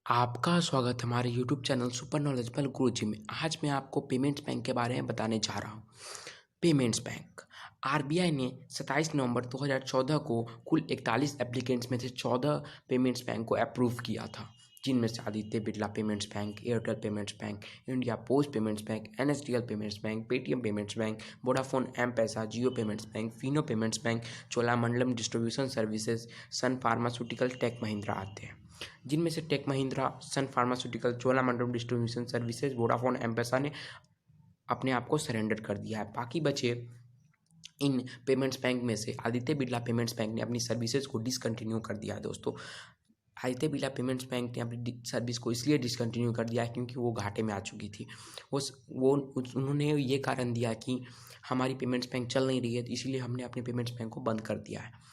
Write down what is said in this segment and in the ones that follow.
आपका स्वागत हमारे यूट्यूब चैनल सुपर नॉलेजेबल गुरुजी में। आज मैं आपको पेमेंट्स बैंक के बारे में बताने जा रहा हूँ। पेमेंट्स बैंक आरबीआई ने 27 नवंबर 2014 को कुल 41 एप्लीकेंट्स में से 14 पेमेंट्स बैंक को अप्रूव किया था, जिनमें से Aditya Birla payments bank, Airtel payments bank, India post payments bank, NSDL payments bank, Paytm payments bank, Vodafone M Pesa, Jio payments bank, Fino payments bank, Cholamandalam distribution services, Sun pharmaceutical, Tech Mahindra आते हैं। जिनमें से Tech Mahindra, Sun pharmaceutical, Cholamandalam distribution services, Vodafone M Pesa ने अपने आप को surrender कर दिया है। बाकी बचे इन पेमेंट्स बैंक में से आदित्य बिरला पेमेंट्स बैंक ने अपनी सर्विसेज को डिसकंटिन्यू कर दिया है। दोस्तों, आदित्य बिरला पेमेंट्स बैंक ने अपनी सर्विस को इसलिए डिसकंटिन्यू कर दिया है क्योंकि वो घाटे में आ चुकी थी। उन्होंने ये कारण दिया कि हमारी पेमेंट्स बैंक चल नहीं रही है, इसीलिए हमने अपने पेमेंट्स बैंक को बंद कर दिया है।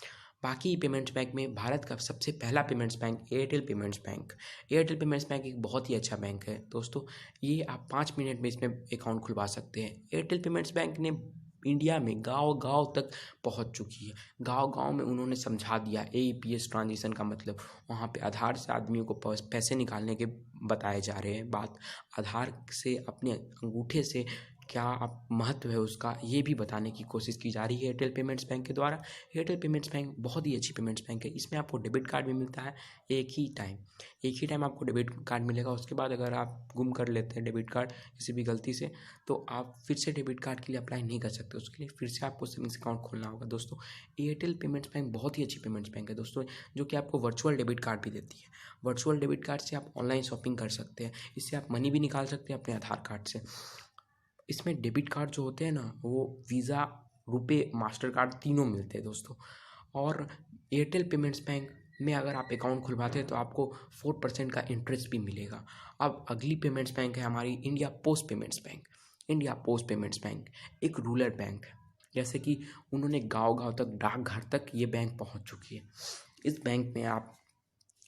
बाकी पेमेंट्स बैंक में भारत का सबसे पहला payments bank Airtel payments bank. Airtel payments bank एक बहुत ही अच्छा बैंक है दोस्तों। ये आप 5 मिनट में इसमें अकाउंट खुलवा सकते हैं। एयरटेल पेमेंट्स बैंक ने इंडिया में गांव-गांव तक पहुंच चुकी है। गांव-गांव में उन्होंने समझा दिया एईपीएस ट्रांजिशन का मतलब। वहां पे आधार से आदमियों को पैसे निकालने के बताए जा रहे हैं। बात आधार से अपने अंगूठे से क्या आप महत्व है उसका, ये भी बताने की कोशिश की जा रही है एयरटेल पेमेंट्स बैंक के द्वारा। एयरटेल पेमेंट्स बैंक बहुत ही अच्छी पेमेंट्स बैंक है। इसमें आपको डेबिट कार्ड भी मिलता है एक ही टाइम आपको डेबिट कार्ड मिलेगा। उसके बाद अगर आप गुम कर लेते हैं डेबिट कार्ड किसी भी गलती से, तो आप फिर से डेबिट कार्ड के लिए अप्लाई नहीं कर सकते। उसके लिए फिर से आपको सेविंग्स अकाउंट खोलना होगा। दोस्तों, एयरटेल पेमेंट्स बैंक बहुत ही अच्छी पेमेंट्स बैंक है दोस्तों, जो कि आपको वर्चुअल डेबिट कार्ड भी देती है। वर्चुअल डेबिट कार्ड से आप ऑनलाइन शॉपिंग कर सकते हैं। इससे आप मनी भी निकाल सकते हैं अपने आधार कार्ड से। इसमें डेबिट कार्ड जो होते हैं ना, वो वीज़ा, रुपे, मास्टर कार्ड तीनों मिलते हैं दोस्तों। और एयरटेल पेमेंट्स बैंक में अगर आप अकाउंट खुलवाते हैं तो आपको 4% का इंटरेस्ट भी मिलेगा। अब अगली पेमेंट्स बैंक है हमारी India post payments bank. India post payments bank एक रूरल बैंक है। जैसे कि उन्होंने गांव-गांव तक, डाकघर तक ये बैंक पहुंच चुकी है। इस बैंक में आप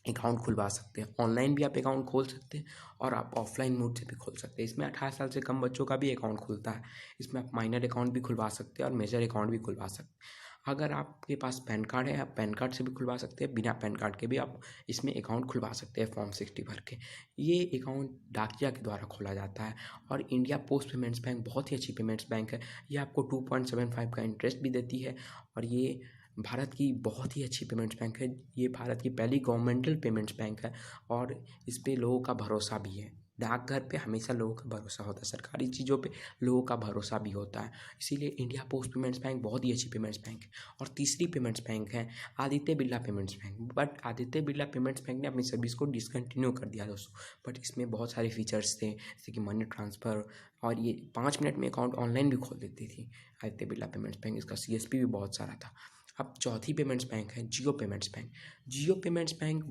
अकाउंट खुलवा सकते हैं। ऑनलाइन भी आप अकाउंट खोल सकते हैं और आप ऑफलाइन मोड से भी खोल सकते हैं। इसमें 18 साल से कम बच्चों का भी अकाउंट खुलता है। इसमें आप माइनर अकाउंट भी खुलवा सकते हैं और मेजर अकाउंट भी खुलवा सकते हैं। अगर आपके पास पैन कार्ड है, आप पैन कार्ड से भी खुलवा सकते हैं। बिना पैन कार्ड के भी आप इसमें अकाउंट खुलवा सकते हैं फॉर्म 60 भर के। ये अकाउंट डाकिया के द्वारा खोला जाता है। और इंडिया पोस्ट पेमेंट्स बैंक बहुत ही अच्छी पेमेंट्स बैंक है। ये आपको 2.75 का इंटरेस्ट भी देती है और ये भारत की बहुत ही अच्छी पेमेंट्स बैंक है। ये भारत की पहली गवर्नमेंटल पेमेंट्स बैंक है और इस पे लोगों का भरोसा भी है। डाकघर पे हमेशा लोगों का भरोसा होता है, सरकारी चीज़ों पे लोगों का भरोसा भी होता है। इसीलिए इंडिया पोस्ट पेमेंट्स बैंक बहुत ही अच्छी पेमेंट्स बैंक है। और तीसरी पेमेंट्स बैंक है Aditya Birla payments bank. But Aditya Birla payments bank ने अपनी सर्विस को डिसकंटिन्यू कर दिया दोस्तों। बट इसमें बहुत सारे फीचर्स थे, जैसे कि मनी ट्रांसफ़र, और ये 5 मिनट में अकाउंट ऑनलाइन भी खोल देती थी आदित्य बिरला पेमेंट्स बैंक। इसका सीएसपी भी बहुत सारा था। अब चौथी पेमेंट्स बैंक है जियो पेमेंट्स बैंक। जियो पेमेंट्स बैंक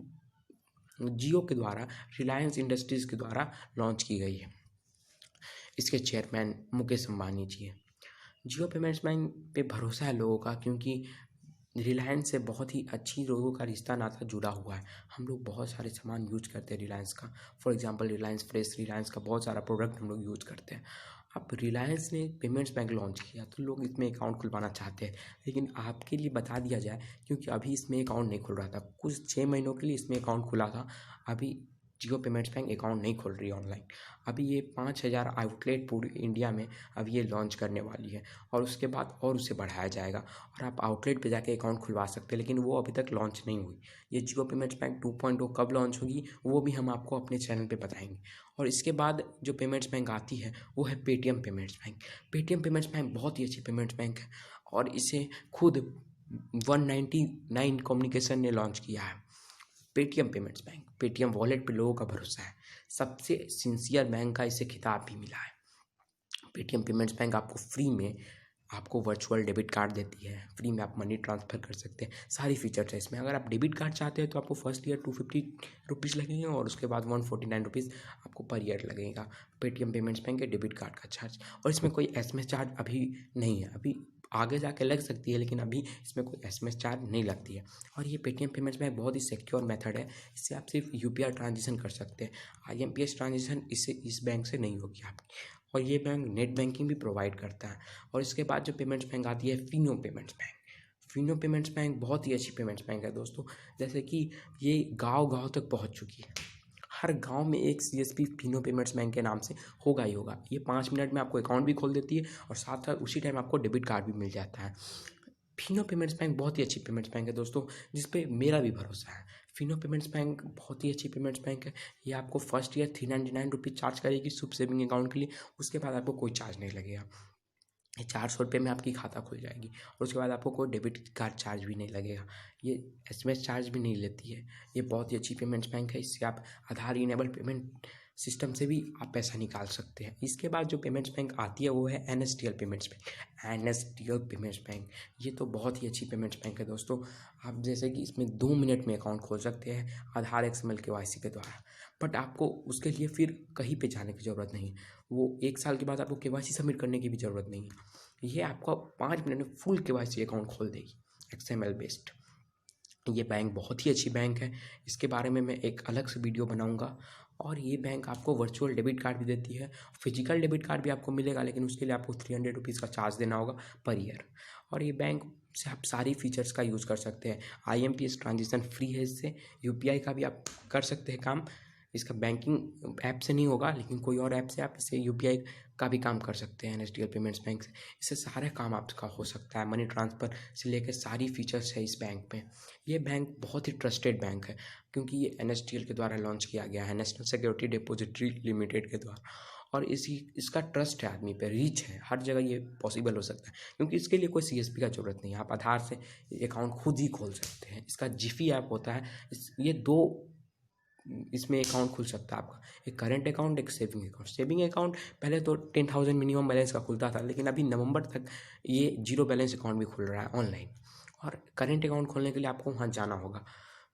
जियो के द्वारा रिलायंस इंडस्ट्रीज़ के द्वारा लॉन्च की गई है। इसके चेयरमैन मुकेश अंबानी जी हैं। जियो पेमेंट्स बैंक पे भरोसा है लोगों का, क्योंकि रिलायंस से बहुत ही अच्छी लोगों का रिश्ता नाता जुड़ा हुआ है। हम लोग बहुत सारे सामान यूज करते हैं रिलायंस का। For example Reliance fresh, Reliance का बहुत सारा प्रोडक्ट हम लोग यूज करते हैं। अब रिलायंस ने पेमेंट्स बैंक लॉन्च किया तो लोग इसमें अकाउंट खुलवाना चाहते हैं। लेकिन आपके लिए बता दिया जाए, क्योंकि अभी इसमें अकाउंट नहीं खुल रहा था, कुछ 6 महीनों के लिए इसमें अकाउंट खुला था। अभी जियो पेमेंट्स बैंक अकाउंट नहीं खोल रही है ऑनलाइन। अभी ये 5000 आउटलेट पूरे इंडिया में अभी ये लॉन्च करने वाली है और उसके बाद और उसे बढ़ाया जाएगा और आप आउटलेट पे जाके अकाउंट खुलवा सकते हैं। लेकिन वो अभी तक लॉन्च नहीं हुई। ये जियो पेमेंट्स बैंक 2.0 कब लॉन्च होगी वो भी हम आपको अपने चैनल पे बताएंगे। और इसके बाद जो पेमेंट्स बैंक आती है वो है Paytm payments bank. Paytm payments bank बहुत ही अच्छी पेमेंट्स बैंक है और इसे खुद 199 कम्युनिकेशन ने लॉन्च किया है। Paytm payments bank, Paytm wallet पे लोगों का भरोसा है। सबसे सिंसियर बैंक का इसे खिताब भी मिला है। पेटीएम पेमेंट्स बैंक आपको फ्री में आपको वर्चुअल डेबिट कार्ड देती है। फ्री में आप मनी ट्रांसफ़र कर सकते हैं। सारी फीचर्स है इसमें। अगर आप डेबिट कार्ड चाहते हैं तो आपको फर्स्ट ईयर 250 रुपीज़ लगेंगे और उसके बाद 149 रुपीज़ आपको पर ईयर लगेगा पेटीएम पेमेंट्स बैंक के डेबिट कार्ड का चार्ज। और इसमें कोई एसएमएस चार्ज अभी नहीं है। अभी आगे जाके लग सकती है, लेकिन अभी इसमें कोई एसएमएस चार्ज नहीं लगती है। और ये पेटीएम पेमेंट्स बैंक बहुत ही सिक्योर मेथड है। इससे आप सिर्फ यूपीआई ट्रांजेक्शन कर सकते हैं। आईएमपीएस ट्रांजेक्शन इस बैंक से नहीं होगी आपकी। और ये बैंक नेट बैंकिंग भी प्रोवाइड करता है। और इसके बाद जो पेमेंट्स बैंक आती है Fino payments bank. Fino payments bank बहुत ही अच्छी पेमेंट्स बैंक है दोस्तों। जैसे कि ये गांव-गांव तक पहुंच चुकी है। हर गांव में एक CSP फिनो पेमेंट्स बैंक के नाम से होगा ही होगा। ये 5 मिनट में आपको अकाउंट भी खोल देती है और साथ साथ उसी टाइम आपको डेबिट कार्ड भी मिल जाता है। फिनो पेमेंट्स बैंक बहुत ही अच्छी पेमेंट्स बैंक है दोस्तों, जिस पे मेरा भी भरोसा है। फिनो पेमेंट्स बैंक बहुत ही अच्छी पेमेंट्स बैंक है। ये आपको फर्स्ट ईयर 399 रुपीज़ चार्ज करेगी शुभ सेविंग अकाउंट के लिए। उसके बाद आपको कोई चार्ज नहीं लगेगा। ये 400 रुपये में आपकी खाता खुल जाएगी और उसके बाद आपको कोई डेबिट कार्ड चार्ज भी नहीं लगेगा। ये SMS चार्ज भी नहीं लेती है। ये बहुत ही अच्छी पेमेंट्स बैंक है। इससे आप आधार इनेबल पेमेंट सिस्टम से भी आप पैसा निकाल सकते हैं। इसके बाद जो पेमेंट्स बैंक आती है वो है NSDL payments bank. NSDL payments bank ये तो बहुत ही अच्छी पेमेंट्स बैंक है दोस्तों। आप जैसे कि इसमें 2 मिनट में अकाउंट खोल सकते हैं आधार XML KYC के द्वारा। बट आपको उसके लिए फिर कहीं पे जाने की ज़रूरत नहीं है। वो 1 साल के बाद आपको KYC सबमिट करने की भी ज़रूरत नहीं है। ये आपको 5 मिनट में फुल KYC अकाउंट खोल देगी XML बेस्ड। ये बैंक बहुत ही अच्छी बैंक है। इसके बारे में मैं एक अलग से वीडियो बनाऊंगा। और ये बैंक आपको वर्चुअल डेबिट कार्ड भी देती है। फिजिकल डेबिट कार्ड भी आपको मिलेगा, लेकिन उसके लिए आपको 300 रुपीज़ का चार्ज देना होगा पर ईयर। और ये बैंक से आप सारी फीचर्स का यूज़ कर सकते हैं। IMPS ट्रांजेक्शन फ्री है इससे। UPI का भी आप कर सकते हैं काम। इसका बैंकिंग ऐप से नहीं होगा, लेकिन कोई और ऐप से आप इससे UPI का भी काम कर सकते हैं NSDL पेमेंट्स बैंक से। इससे सारे काम आपका हो सकता है। मनी ट्रांसफ़र से लेकर सारी फीचर्स है इस बैंक में। ये बैंक बहुत ही ट्रस्टेड बैंक है, क्योंकि ये NSDL के द्वारा लॉन्च किया गया है, नेशनल सिक्योरिटी डिपॉजिटरी लिमिटेड के द्वारा। और इसका ट्रस्ट है आदमी पे, रीच है, हर जगह ये पॉसिबल हो सकता है, क्योंकि इसके लिए कोई CSP का ज़रूरत नहीं है। आप आधार से अकाउंट खुद ही खोल सकते हैं। इसका जिफी ऐप होता है। ये 2 इसमें अकाउंट खुल सकता है आपका, एक करेंट अकाउंट, एक सेविंग अकाउंट। सेविंग अकाउंट पहले तो 10,000 मिनिमम बैलेंस का खुलता था, लेकिन अभी नवंबर तक ये 0 बैलेंस अकाउंट भी खुल रहा है ऑनलाइन। और करेंट अकाउंट खोलने के लिए आपको वहाँ जाना होगा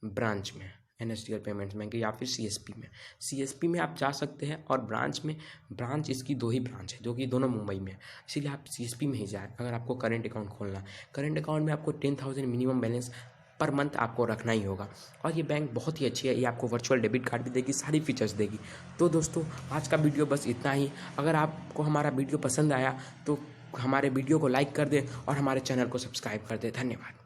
ब्रांच में, NSDL पेमेंट्स बैंक या फिर CSP में। CSP में आप जा सकते हैं और ब्रांच इसकी 2 ही ब्रांच है, जो कि दोनों मुंबई में है। इसीलिए आप CSP में ही जाएँ अगर आपको करेंट अकाउंट खोलना है। करेंट अकाउंट में आपको 10,000 मिनिमम बैलेंस पर मंथ आपको रखना ही होगा। और ये बैंक बहुत ही अच्छी है। ये आपको वर्चुअल डेबिट कार्ड भी देगी, सारी फीचर्स देगी। तो दोस्तों आज का वीडियो बस इतना ही। अगर आपको हमारा वीडियो पसंद आया तो हमारे वीडियो को लाइक कर दें और हमारे चैनल को सब्सक्राइब कर दें। धन्यवाद।